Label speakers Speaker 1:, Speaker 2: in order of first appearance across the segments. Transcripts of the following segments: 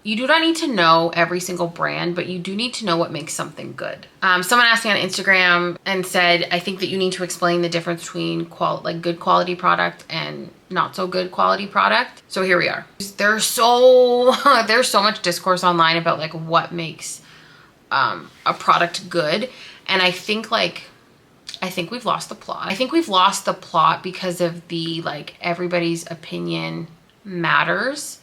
Speaker 1: You do not need to know every single brand, but you do need to know what makes something good. Someone asked me on Instagram and said, I think that you need to explain the difference between good quality product and not so good quality product. So here we are. There's so much discourse online about like what makes a product good. And I think we've lost the plot. I think we've lost the plot because of the like everybody's opinion matters.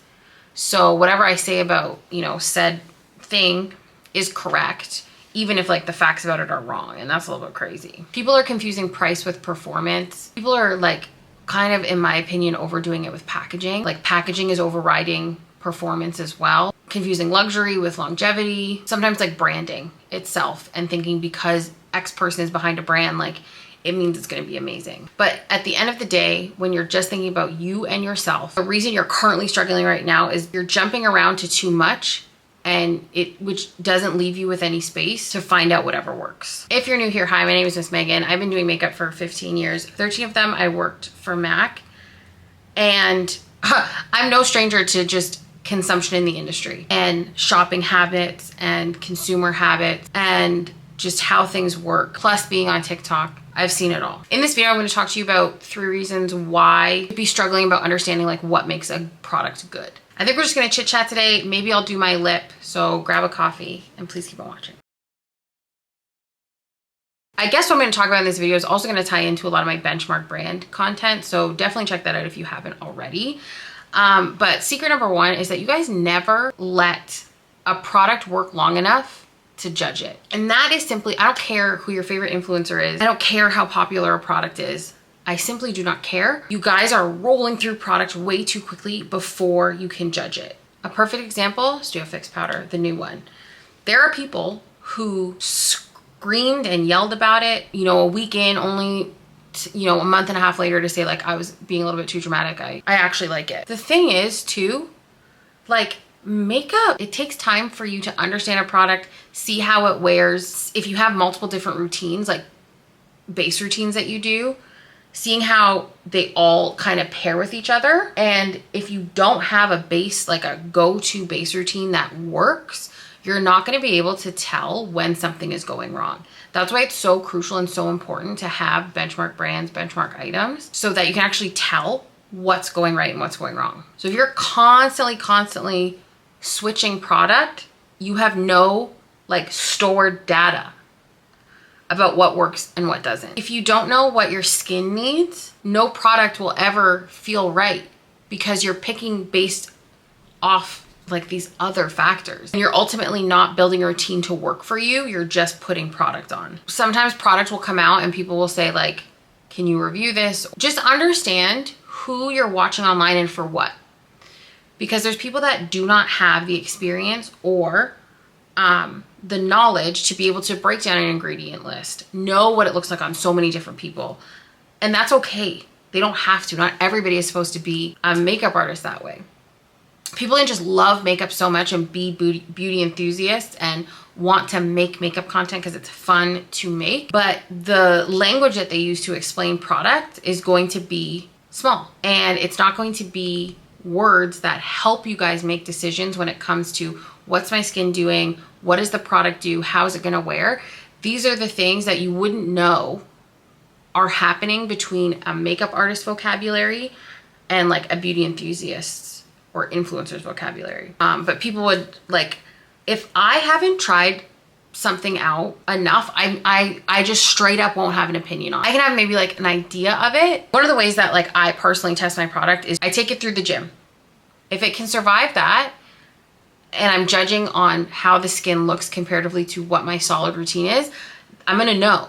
Speaker 1: So whatever I say about, you know, said thing is correct, even if like the facts about it are wrong. And that's a little bit crazy. People are confusing price with performance. People are like kind of, in my opinion, overdoing it with packaging. Like packaging is overriding performance as well. Confusing luxury with longevity. Sometimes like branding itself and thinking because X person is behind a brand, like it means it's going to be amazing. But at the end of the day, when you're just thinking about you and yourself, the reason you're currently struggling right now is you're jumping around to too much, and which doesn't leave you with any space to find out whatever works. If you're new here, hi, my name is Miss Megan. I've been doing makeup for 15 years. 13 of them I worked for MAC, and I'm no stranger to just consumption in the industry and shopping habits and consumer habits and just how things work, plus being on TikTok. I've seen it all. In this video, I'm going to talk to you about 3 reasons why you'd be struggling about understanding like what makes a product good. I think we're just going to chit chat today. Maybe I'll do my lip. So grab a coffee and please keep on watching. I guess what I'm going to talk about in this video is also going to tie into a lot of my benchmark brand content. So definitely check that out if you haven't already. But secret number 1 is that you guys never let a product work long enough to judge it. And that is simply, I don't care who your favorite influencer is. I don't care how popular a product is. I simply do not care. You guys are rolling through product way too quickly before you can judge it. A perfect example, Studio Fix powder, the new one. There are people who screamed and yelled about it, you know, a week in, only you know, a month and a half later to say like I was being a little bit too dramatic. I actually like it. The thing is too, like makeup, it takes time for you to understand a product, see how it wears. If you have multiple different routines, like base routines that you do, seeing how they all kind of pair with each other. And if you don't have a base, like a go-to base routine that works, you're not going to be able to tell when something is going wrong. That's why it's so crucial and so important to have benchmark brands, benchmark items, so that you can actually tell what's going right and what's going wrong. So if you're constantly switching product, you have no like stored data about what works and what doesn't. If you don't know what your skin needs, no product will ever feel right because you're picking based off like these other factors. And you're ultimately not building a routine to work for you. You're just putting product on. Sometimes product will come out and people will say like, can you review this? Just understand who you're watching online and for what. Because there's people that do not have the experience or the knowledge to be able to break down an ingredient list, know what it looks like on so many different people. And that's okay. They don't have to. Not everybody is supposed to be a makeup artist that way. People can just love makeup so much and be beauty enthusiasts and want to make makeup content because it's fun to make. But the language that they use to explain product is going to be small. And it's not going to be words that help you guys make decisions when it comes to what's my skin doing, what does the product do, how is it going to wear. These are the things that you wouldn't know are happening between a makeup artist vocabulary and like a beauty enthusiast or influencer's vocabulary. But people would like, if I haven't tried something out enough, I just straight up won't have an opinion on it. I can have maybe like an idea of it. One of the ways that like I personally test my product is I take it through the gym. If it can survive that, and I'm judging on how the skin looks comparatively to what my solid routine is, I'm gonna know.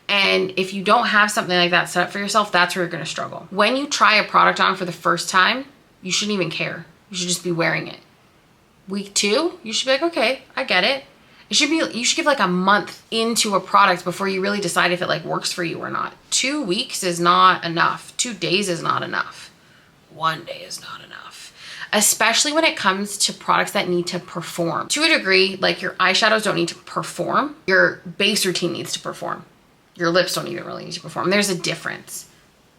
Speaker 1: And if you don't have something like that set up for yourself, that's where you're gonna struggle. When you try a product on for the first time, you shouldn't even care. You should just be wearing it. Week 2, you should be like, okay, I get it. You should give like a month into a product before you really decide if it like works for you or not. 2 weeks is not enough. 2 days is not enough. 1 day is not enough. Especially when it comes to products that need to perform. To a degree, like your eyeshadows don't need to perform. Your base routine needs to perform. Your lips don't even really need to perform. There's a difference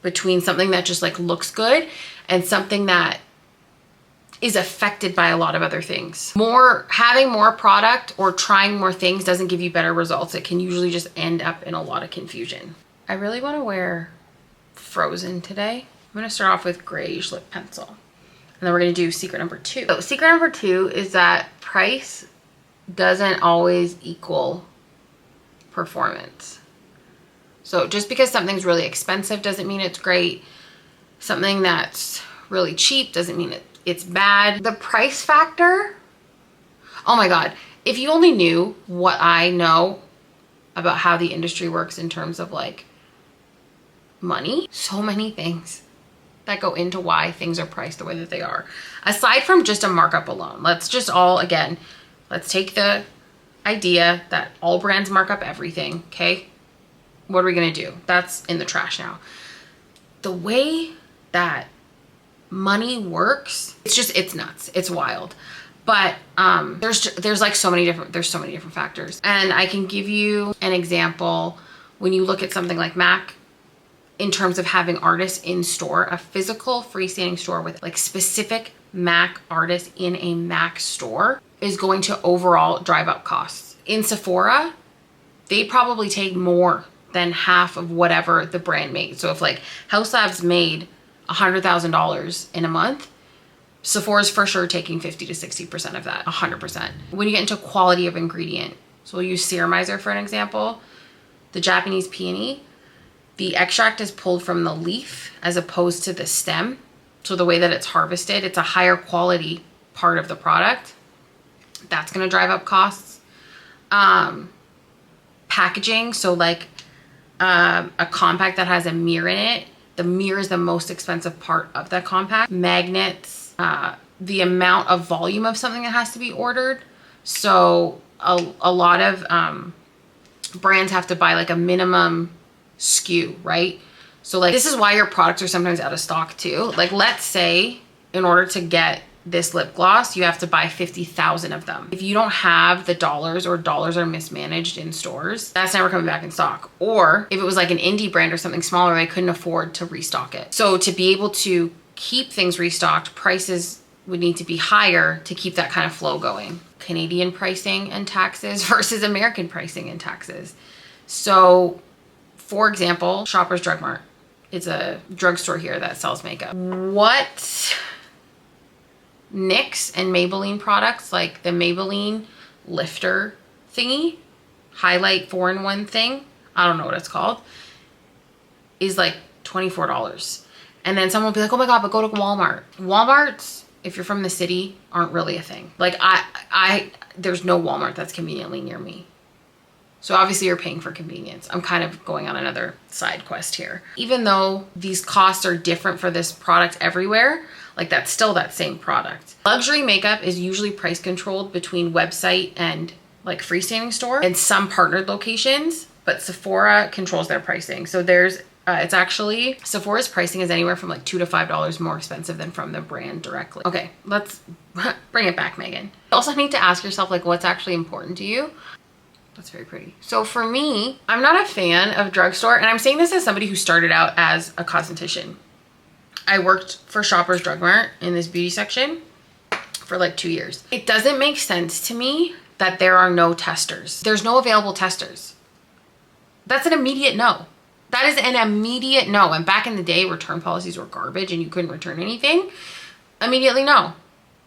Speaker 1: between something that just like looks good and something that is affected by a lot of other things. Having more product or trying more things doesn't give you better results. It can usually just end up in a lot of confusion. I really want to wear Frozen today. I'm going to start off with grayish lip pencil. And then we're going to do secret number 2. So secret number 2 is that price doesn't always equal performance. So just because something's really expensive doesn't mean it's great. Something that's really cheap doesn't mean it's bad. The price factor, oh my God. If you only knew what I know about how the industry works in terms of like money, so many things that go into why things are priced the way that they are. Aside from just a markup alone, let's take the idea that all brands mark up everything, okay? What are we gonna do? That's in the trash now. The way that money works, it's nuts, it's wild. But there's like so many different factors. And I can give you an example. When you look at something like MAC, in terms of having artists in store, a physical freestanding store with like specific MAC artists in a MAC store is going to overall drive up costs. In Sephora, they probably take more than half of whatever the brand made. So if like House Labs made $100,000 in a month, Sephora's for sure taking 50 to 60% of that, 100%. When you get into quality of ingredient, so we'll use Ceramizer for an example, the Japanese peony, the extract is pulled from the leaf as opposed to the stem. So the way that it's harvested, it's a higher quality part of the product. That's gonna drive up costs. Packaging, so like a compact that has a mirror in it, the mirror is the most expensive part of that compact. Magnets, the amount of volume of something that has to be ordered. So a lot of brands have to buy like a minimum SKU, right? So like this is why your products are sometimes out of stock too. Like let's say in order to get this lip gloss, you have to buy 50,000 of them. If you don't have the dollars or dollars are mismanaged in stores, that's never coming back in stock. Or if it was like an indie brand or something smaller, they couldn't afford to restock it. So to be able to keep things restocked, prices would need to be higher to keep that kind of flow going. Canadian pricing and taxes versus American pricing and taxes. So for example, Shoppers Drug Mart. It's a drugstore here that sells makeup. What NYX and Maybelline products, like the Maybelline lifter thingy, highlight 4-in-1 thing, I don't know what it's called, is like $24. And then someone will be like, oh my God, but go to Walmart. Walmart's, if you're from the city, aren't really a thing. Like there's no Walmart that's conveniently near me. So obviously you're paying for convenience. I'm kind of going on another side quest here. Even though these costs are different for this product everywhere, like that's still that same product. Luxury makeup is usually price controlled between website and like freestanding store and some partnered locations, but Sephora controls their pricing. So it's actually, Sephora's pricing is anywhere from like $2 to $5 more expensive than from the brand directly. Okay, let's bring it back, Megan. You also need to ask yourself like what's actually important to you. That's very pretty. So for me, I'm not a fan of drugstore, and I'm saying this as somebody who started out as a cosmetician. I worked for Shoppers Drug Mart in this beauty section for like 2 years. It doesn't make sense to me that there are no testers. There's no available testers. That's an immediate no. That is an immediate no. And back in the day, return policies were garbage and you couldn't return anything. Immediately no.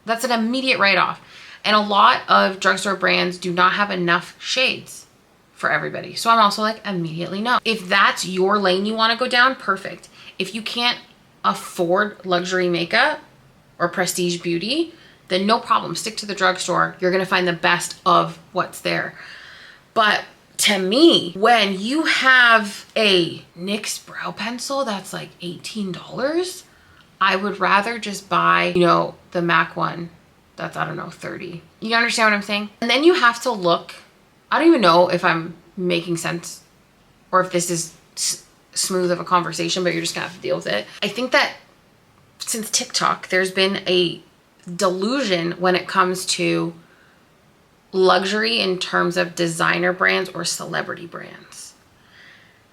Speaker 1: That's an immediate write-off. And a lot of drugstore brands do not have enough shades for everybody. So I'm also like, immediately no. If that's your lane you want to go down, perfect. If you can't afford luxury makeup or prestige beauty, then no problem. Stick to the drugstore. You're going to find the best of what's there. But to me, when you have a NYX brow pencil that's like $18, I would rather just buy, the MAC one that's, I don't know, 30. You understand what I'm saying? And then you have to look, I don't even know if I'm making sense or if this is smooth of a conversation, but you're just gonna have to deal with it. I think that since TikTok, there's been a delusion when it comes to luxury in terms of designer brands or celebrity brands.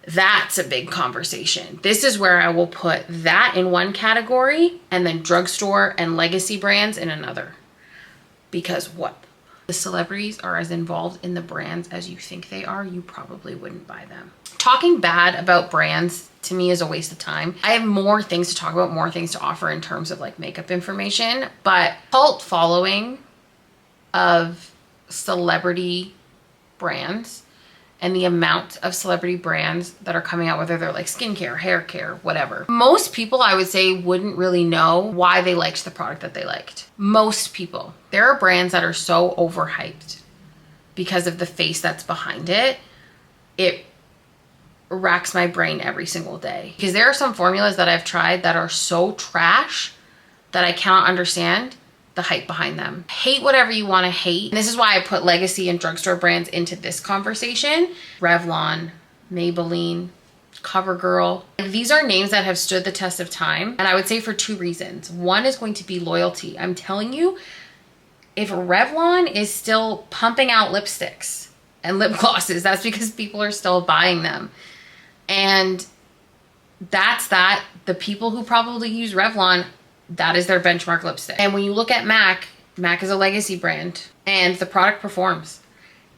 Speaker 1: That's a big conversation. This is where I will put that in one category and then drugstore and legacy brands in another. Because what? The celebrities are as involved in the brands as you think they are, you probably wouldn't buy them. Talking bad about brands to me is a waste of time. I have more things to talk about, more things to offer in terms of like makeup information, but cult following of celebrity brands and the amount of celebrity brands that are coming out, whether they're like skincare, hair care, whatever. Most people, I would say, wouldn't really know why they liked the product that they liked. Most people. There are brands that are so overhyped because of the face that's behind it. It racks my brain every single day. Because there are some formulas that I've tried that are so trash that I cannot understand the hype behind them. Hate whatever you want to hate. And this is why I put legacy and drugstore brands into this conversation. Revlon, Maybelline, CoverGirl. These are names that have stood the test of time. And I would say for two reasons. One is going to be loyalty. I'm telling you, if Revlon is still pumping out lipsticks and lip glosses, that's because people are still buying them. And that's that. The people who probably use Revlon, that is their benchmark lipstick. And when you look at MAC, MAC is a legacy brand and the product performs.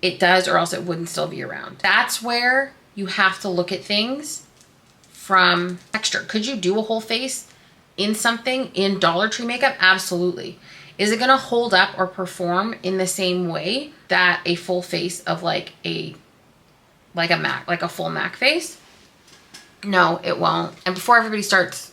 Speaker 1: It does, or else it wouldn't still be around. That's where you have to look at things from texture. Could you do a whole face in something in Dollar Tree makeup? Absolutely. Is it gonna hold up or perform in the same way that a full face of like a MAC, like a full MAC face? No, it won't. And before everybody starts,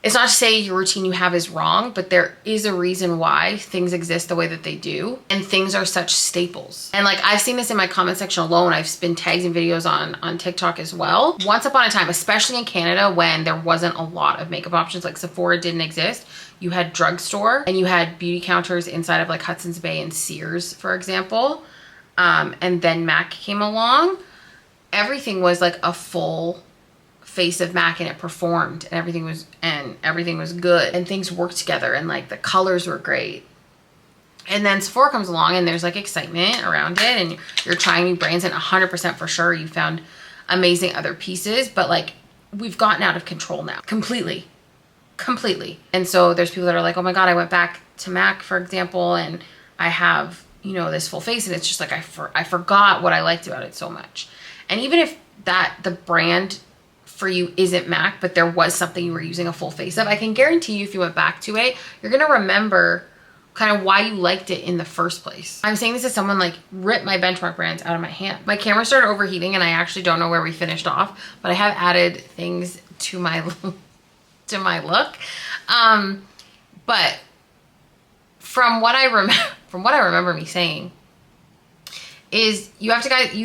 Speaker 1: it's not to say your routine you have is wrong, but there is a reason why things exist the way that they do. And things are such staples. And like, I've seen this in my comment section alone. I've been tagged in videos on TikTok as well. Once upon a time, especially in Canada, when there wasn't a lot of makeup options, like Sephora didn't exist, you had drugstore and you had beauty counters inside of like Hudson's Bay and Sears, for example. And then MAC came along. Everything was like a full face of MAC and it performed and everything was good and things worked together and like the colors were great. And then Sephora comes along and there's like excitement around it and you're trying new brands, and 100% for sure you found amazing other pieces, but like we've gotten out of control now completely. And so there's people that are like, oh my God, I went back to MAC, for example, and I have, you know, this full face, and it's just like I forgot what I liked about it so much. And even if the brand for you isn't MAC, but there was something you were using a full face of, I can guarantee you if you went back to it, you're gonna remember kind of why you liked it in the first place. I'm saying this as someone like ripped my benchmark brands out of my hand. My camera started overheating and I actually don't know where we finished off, but I have added things to my look. But from what I remember me saying is you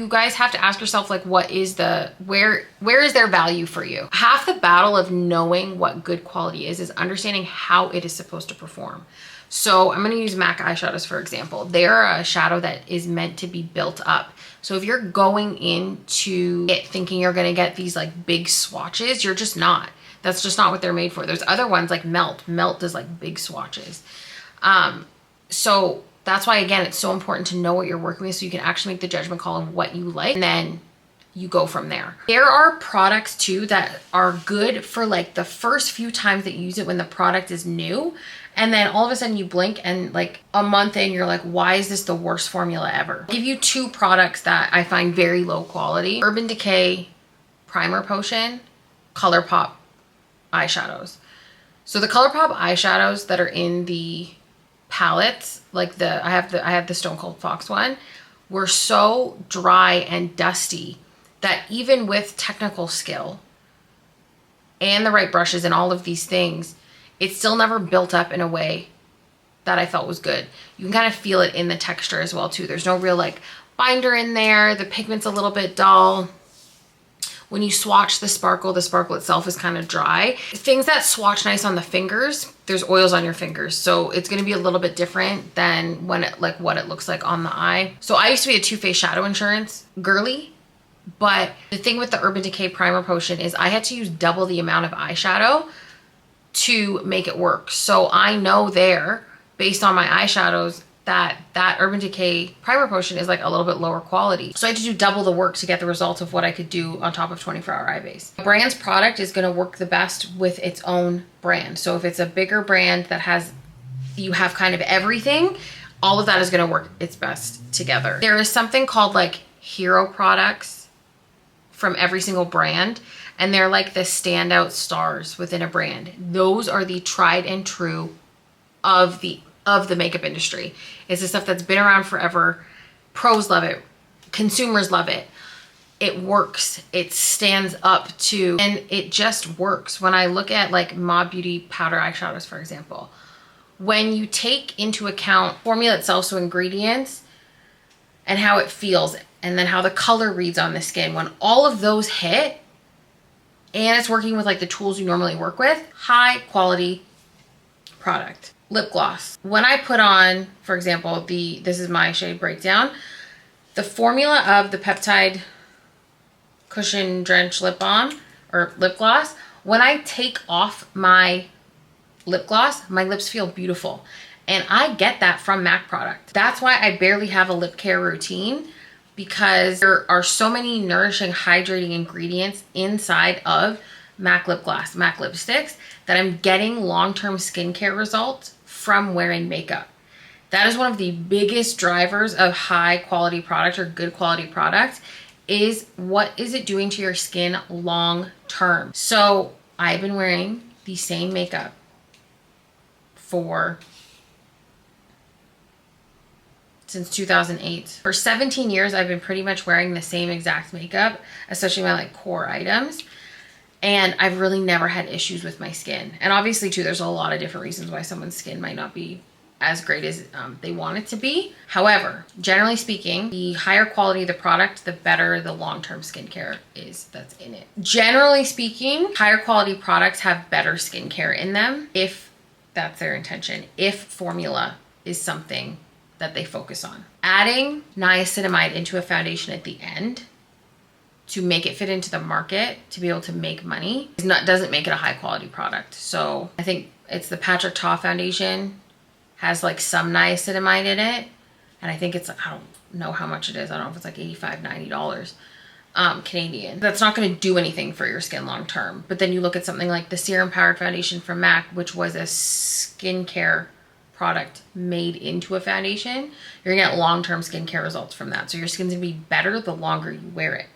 Speaker 1: guys have to ask yourself, like, what is where is their value for you? Half the battle of knowing what good quality is understanding how it is supposed to perform. So I'm going to use MAC eyeshadows, for example. They're a shadow that is meant to be built up. So if you're going into it thinking you're going to get these like big swatches, you're just not. That's just not what they're made for. There's other ones like Melt. Melt does like big swatches. So that's why, again, it's so important to know what you're working with so you can actually make the judgment call on what you like, and then you go from there. There are products too that are good for like the first few times that you use it when the product is new. And then all of a sudden you blink and like a month in, you're like, why is this the worst formula ever? I'll give you two products that I find very low quality. Urban Decay Primer Potion, ColourPop eyeshadows. So the ColourPop eyeshadows that are in the palettes, like I have the Stone Cold Fox one, were so dry and dusty that even with technical skill and the right brushes and all of these things, it still never built up in a way that I felt was good. You can kind of feel it in the texture as well too. There's no real like binder in there. The pigment's a little bit dull. When you swatch the sparkle itself is kind of dry. Things that swatch nice on the fingers, there's oils on your fingers. So it's gonna be a little bit different than when what it looks like on the eye. So I used to be a Too Faced Shadow Insurance girly, but the thing with the Urban Decay Primer Potion is I had to use double the amount of eyeshadow to make it work. So I know there, based on my eyeshadows, that Urban Decay primer potion is like a little bit lower quality. So I had to do double the work to get the results of what I could do on top of 24-hour eye base. A brand's product is going to work the best with its own brand. So if it's a bigger brand that has, you have kind of everything, all of that is going to work its best together. There is something called like hero products from every single brand, and they're like the standout stars within a brand. Those are the tried and true of the makeup industry. It's the stuff that's been around forever. Pros love it. Consumers love it. It works. It stands up to, and it just works. When I look at like Mob Beauty powder eyeshadows, for example, when you take into account formula itself, so ingredients and how it feels, and then how the color reads on the skin, when all of those hit, and it's working with like the tools you normally work with, high quality product. Lip gloss. When I put on, for example, this is my shade Breakdown, the formula of the Peptide Cushion Drench Lip Balm or lip gloss, when I take off my lip gloss, my lips feel beautiful. And I get that from MAC product. That's why I barely have a lip care routine, because there are so many nourishing, hydrating ingredients inside of MAC lip gloss, MAC lipsticks, that I'm getting long-term skincare results from wearing makeup. That is one of the biggest drivers of high quality product or good quality product, is what is it doing to your skin long term. So I've been wearing the same makeup since 2008. For 17 years, I've been pretty much wearing the same exact makeup, especially my like core items. And I've really never had issues with my skin. And obviously too, there's a lot of different reasons why someone's skin might not be as great as they want it to be. However, generally speaking, the higher quality of the product, the better the long-term skincare is that's in it. Generally speaking, higher quality products have better skincare in them if that's their intention, if formula is something that they focus on. Adding niacinamide into a foundation at the end to make it fit into the market to be able to make money doesn't make it a high quality product. So I think it's the Patrick Ta foundation has like some niacinamide in it, and I think it's, I don't know how much it is, I don't know if it's like $85, $90 Canadian. That's not going to do anything for your skin long term. But then you look at something like the Serum Powered Foundation from MAC, which was a skincare product made into a foundation, you're gonna get long-term skincare results from that. So your skin's gonna be better the longer you wear it.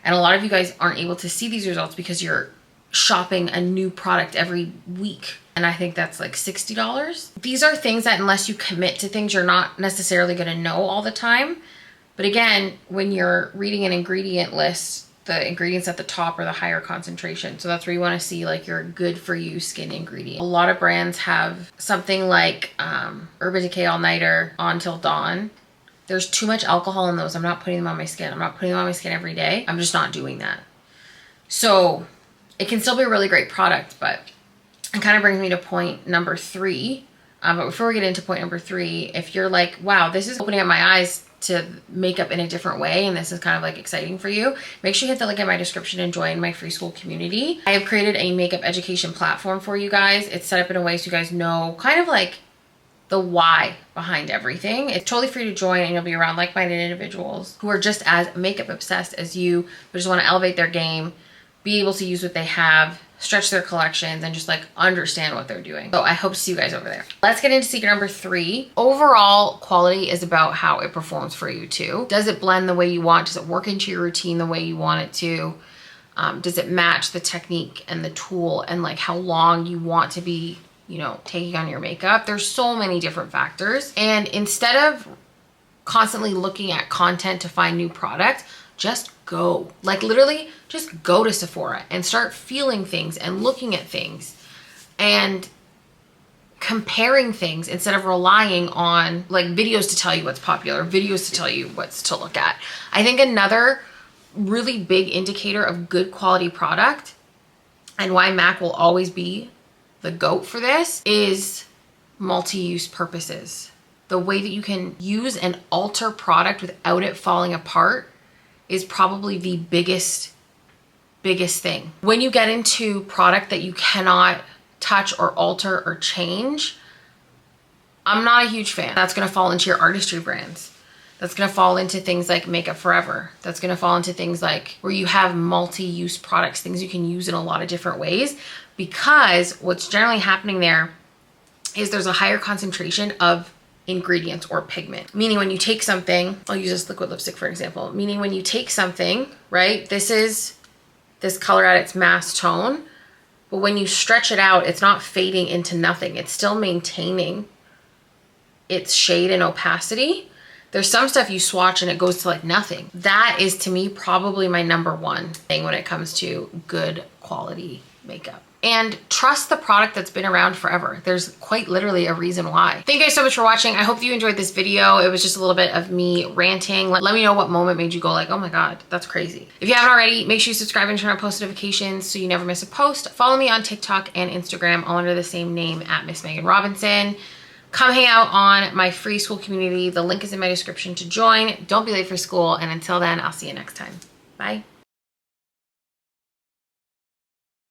Speaker 1: And a lot of you guys aren't able to see these results because you're shopping a new product every week. And I think that's like $60. These are things that unless you commit to things, you're not necessarily gonna know all the time. But again, when you're reading an ingredient list, the ingredients at the top are the higher concentration. So that's where you want to see like your good for you skin ingredient. A lot of brands have something like Urban Decay All Nighter, On Till Dawn. There's too much alcohol in those. I'm not putting them on my skin. I'm not putting them on my skin every day. I'm just not doing that. So it can still be a really great product, but it kind of brings me to point number 3. But before we get into point number 3, if you're like, wow, this is opening up my eyes to makeup in a different way, and this is kind of like exciting for you, make sure you hit the link in my description and join my free school community. I have created a makeup education platform for you guys. It's set up in a way so you guys know kind of like the why behind everything. It's totally free to join, and you'll be around like-minded individuals who are just as makeup obsessed as you, but just want to elevate their game, be able to use what they have, stretch their collections, and just like understand what they're doing. So I hope to see you guys over there. Let's get into secret number 3. Overall quality is about how it performs for you too. Does it blend the way you want? Does it work into your routine the way you want it to? Does it match the technique and the tool and like how long you want to be, you know, taking on your makeup? There's so many different factors. And instead of constantly looking at content to find new products, just go. Like literally just go to Sephora and start feeling things and looking at things and comparing things instead of relying on like videos to tell you what's popular, videos to tell you what's to look at. I think another really big indicator of good quality product and why MAC will always be the GOAT for this is multi-use purposes. The way that you can use and alter product without it falling apart is probably the biggest thing. When you get into product that you cannot touch or alter or change, I'm not a huge fan. That's gonna fall into your artistry brands. That's gonna fall into things like Makeup Forever. That's gonna fall into things like where you have multi-use products, things you can use in a lot of different ways, because what's generally happening there is there's a higher concentration of ingredients or pigment. Meaning when you take something, I'll use this liquid lipstick for example, meaning when you take something, right, this is this color at its mass tone, but when you stretch it out, it's not fading into nothing. It's still maintaining its shade and opacity. There's some stuff you swatch and it goes to like nothing. That is to me probably my number one thing when it comes to good quality makeup. And trust the product that's been around forever. There's quite literally a reason why. Thank you guys so much for watching. I hope you enjoyed this video. It was just a little bit of me ranting. Let me know what moment made you go like, oh my God, that's crazy. If you haven't already, make sure you subscribe and turn on post notifications so you never miss a post. Follow me on TikTok and Instagram, all under the same name at Miss Megan Robinson. Come hang out on my free school community. The link is in my description to join. Don't be late for school. And until then, I'll see you next time. Bye.